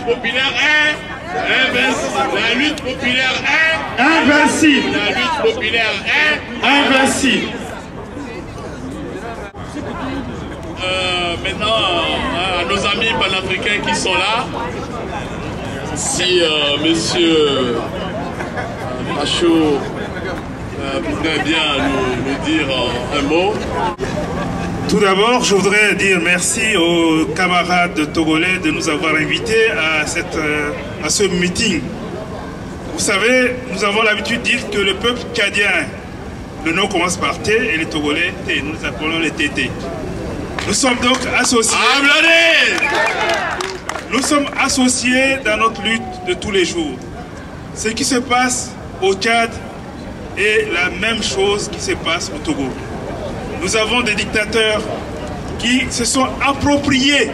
populaire est invincible. La lutte populaire est invincible. La lutte populaire est invincible. Maintenant, à nos amis panafricains qui sont là, si monsieur Macho voudrait bien nous dire un mot. Tout d'abord, je voudrais dire merci aux camarades togolais de nous avoir invités à ce meeting. Vous savez, nous avons l'habitude de dire que le peuple tchadien, le nom commence par T et les Togolais T, nous les appelons les TT. Nous sommes donc associés. Nous sommes associés dans notre lutte de tous les jours. Ce qui se passe au Tchad est la même chose qui se passe au Togo. Nous avons des dictateurs qui se sont appropriés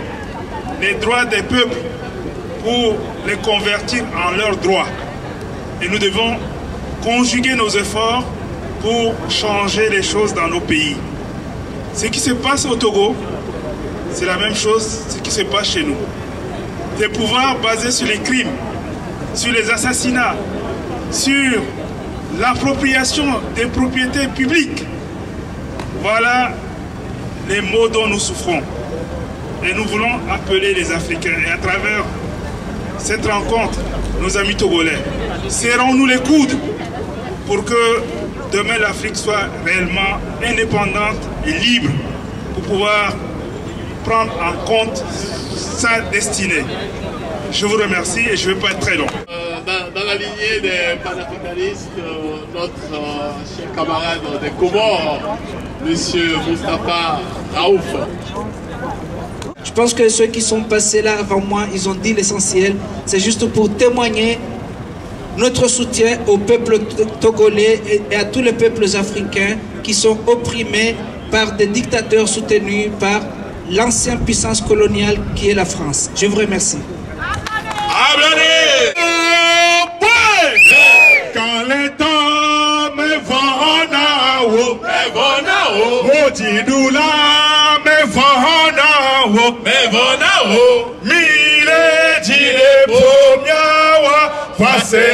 les droits des peuples pour les convertir en leurs droits. Et nous devons conjuguer nos efforts pour changer les choses dans nos pays. Ce qui se passe au Togo, c'est la même chose ce qui se passe chez nous. Des pouvoirs basés sur les crimes, sur les assassinats, sur l'appropriation des propriétés publiques. Voilà les maux dont nous souffrons. Et nous voulons appeler les Africains. Et à travers cette rencontre, nos amis togolais, serrons-nous les coudes pour que demain l'Afrique soit réellement indépendante et libre pour pouvoir prendre en compte sa destinée. Je vous remercie et je ne vais pas être très long. Dans la lignée des panafricanistes, notre cher camarade des Comores, M. Moustapha Raouf. Je pense que ceux qui sont passés là avant moi, ils ont dit l'essentiel. C'est juste pour témoigner notre soutien au peuple togolais et à tous les peuples africains qui sont opprimés par des dictateurs soutenus par l'ancienne puissance coloniale qui est la France. Je vous remercie. Quand les temps me vont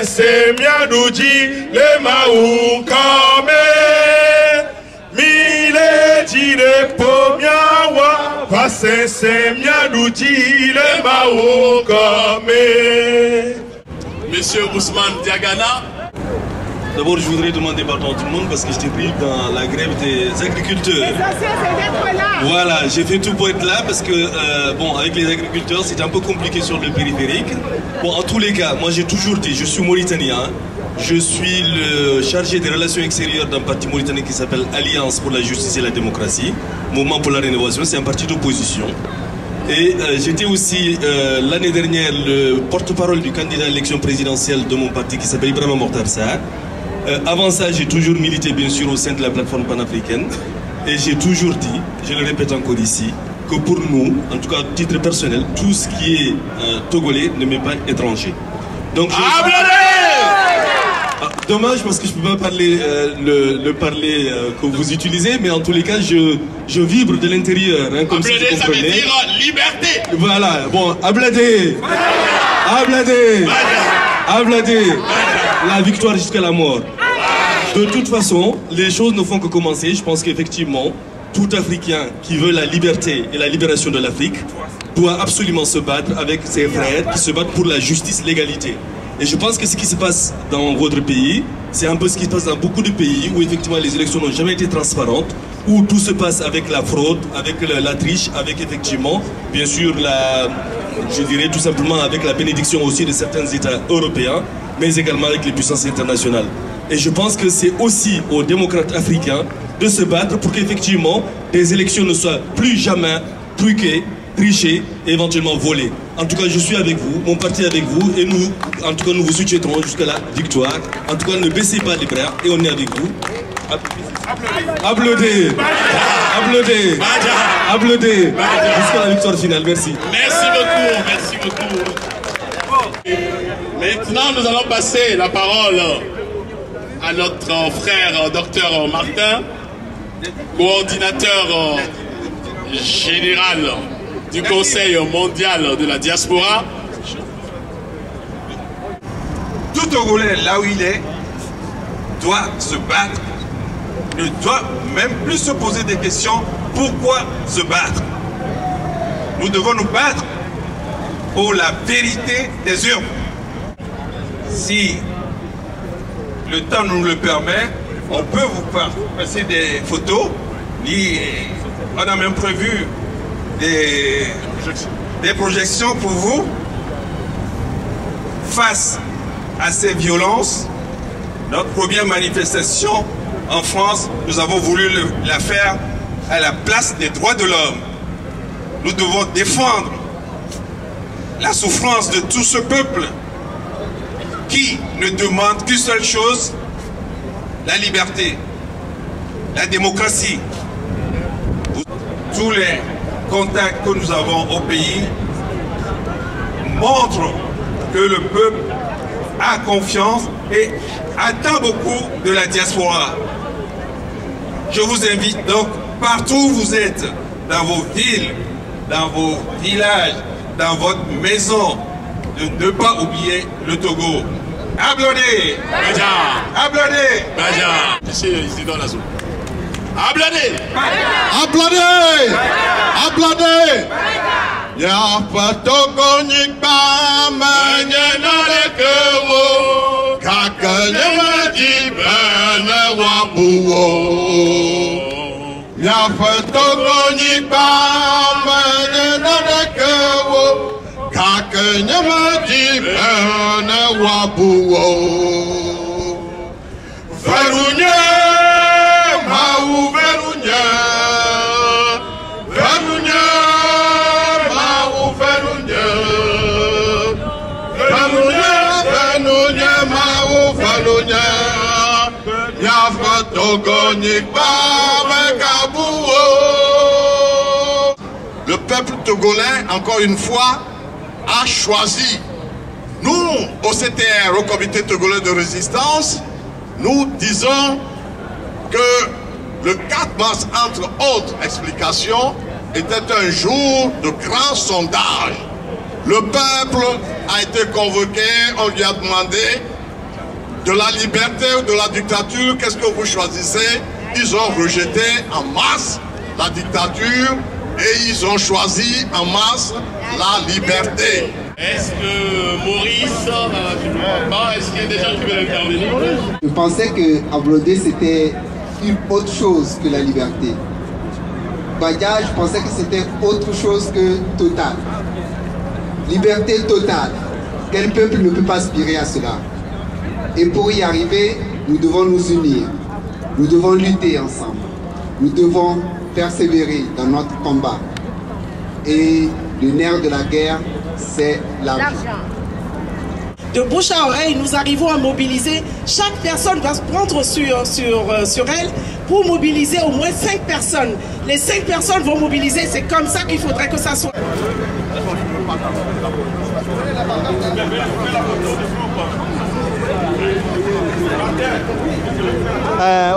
se miaduji le maukame mile jire pomyawa face se miaduji le maukame. Monsieur Ousmane Diagana. D'abord, je voudrais demander pardon à tout le monde parce que j'étais pris dans la grève des agriculteurs. Voilà, j'ai fait tout pour être là parce que, bon, avec les agriculteurs, c'était un peu compliqué sur le périphérique. Bon, en tous les cas, moi j'ai toujours dit, je suis mauritanien. Je suis le chargé des relations extérieures d'un parti mauritanien qui s'appelle Alliance pour la justice et la démocratie, Mouvement pour la rénovation, c'est un parti d'opposition. Et j'étais aussi l'année dernière le porte-parole du candidat à l'élection présidentielle de mon parti qui s'appelle Ibrahima Mokhtar Sarr. Avant ça, j'ai toujours milité bien sûr au sein de la plateforme panafricaine. Et j'ai toujours dit, je le répète encore ici, que pour nous, en tout cas à titre personnel, tout ce qui est togolais ne m'est pas étranger. Donc, dommage parce que je ne peux pas parler le parler que vous utilisez, mais en tous les cas, je vibre de l'intérieur, hein, comme si vous comprenez. Ça veut dire liberté. Voilà, bon, abladé, abladé, abladé, la victoire jusqu'à la mort. De toute façon, les choses ne font que commencer. Je pense qu'effectivement, tout Africain qui veut la liberté et la libération de l'Afrique doit absolument se battre avec ses frères qui se battent pour la justice, l'égalité. Et je pense que ce qui se passe dans votre pays, c'est un peu ce qui se passe dans beaucoup de pays où effectivement les élections n'ont jamais été transparentes, où tout se passe avec la fraude, avec la triche, avec effectivement, bien sûr, je dirais tout simplement avec la bénédiction aussi de certains États européens, mais également avec les puissances internationales. Et je pense que c'est aussi aux démocrates africains de se battre pour qu'effectivement des élections ne soient plus jamais truquées, trichées et éventuellement volées. En tout cas, je suis avec vous, mon parti est avec vous et nous, en tout cas, nous vous soutiendrons jusqu'à la victoire. En tout cas, ne baissez pas les bras et on est avec vous. Applaudez, applaudez, applaudez jusqu'à la victoire finale. Merci. Merci beaucoup, merci beaucoup. Maintenant, nous allons passer la parole à notre frère docteur Martin, coordinateur général du Conseil mondial de la diaspora. tout Togolais, là où il est, doit se battre, ne doit même plus se poser des questions. Pourquoi se battre? Nous devons nous battre pour la vérité des urnes. Si le temps nous le permet, on peut vous passer des photos. On a même prévu des projections pour vous. Face à ces violences, notre première manifestation en France, nous avons voulu la faire à la place des droits de l'homme. Nous devons défendre la souffrance de tout ce peuple qui ne demande qu'une seule chose, la liberté, la démocratie. Tous les contacts que nous avons au pays montrent que le peuple a confiance et attend beaucoup de la diaspora. Je vous invite donc, partout où vous êtes, dans vos villes, dans vos villages, dans votre maison, de ne pas oublier le Togo. Applaudez! Applaudez! Applaudez! Applaudez! Applaudez! Ya Togo nyikba manyana kewo kakanya jibana wabuwo. Ya Togo nyikba manyana kewo kakanya jibana wabuwo. Verunya mau verunya. Le peuple togolais, encore une fois, a choisi. Nous, au CTR, au Comité togolais de résistance, nous disons que le 4 mars, entre autres explications, était un jour de grand sondage. Le peuple a été convoqué, on lui a demandé de la liberté ou de la dictature, qu'est-ce que vous choisissez? Ils ont rejeté en masse la dictature et ils ont choisi en masse la liberté. Est-ce que Maurice, est-ce qu'il y a des gens qui veulent intervenir? Je pensais que Ablodé c'était une autre chose que la liberté. Badia, je pensais que c'était autre chose que Total. Liberté totale. Quel peuple ne peut pas aspirer à cela? Et pour y arriver, nous devons nous unir. Nous devons lutter ensemble. Nous devons persévérer dans notre combat. Et le nerf de la guerre, c'est l'argent. De bouche à oreille, nous arrivons à mobiliser. Chaque personne va se prendre sur elle pour mobiliser au moins 5 personnes. Les 5 personnes vont mobiliser, c'est comme ça qu'il faudrait que ça soit.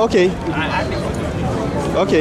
Ok. Ok.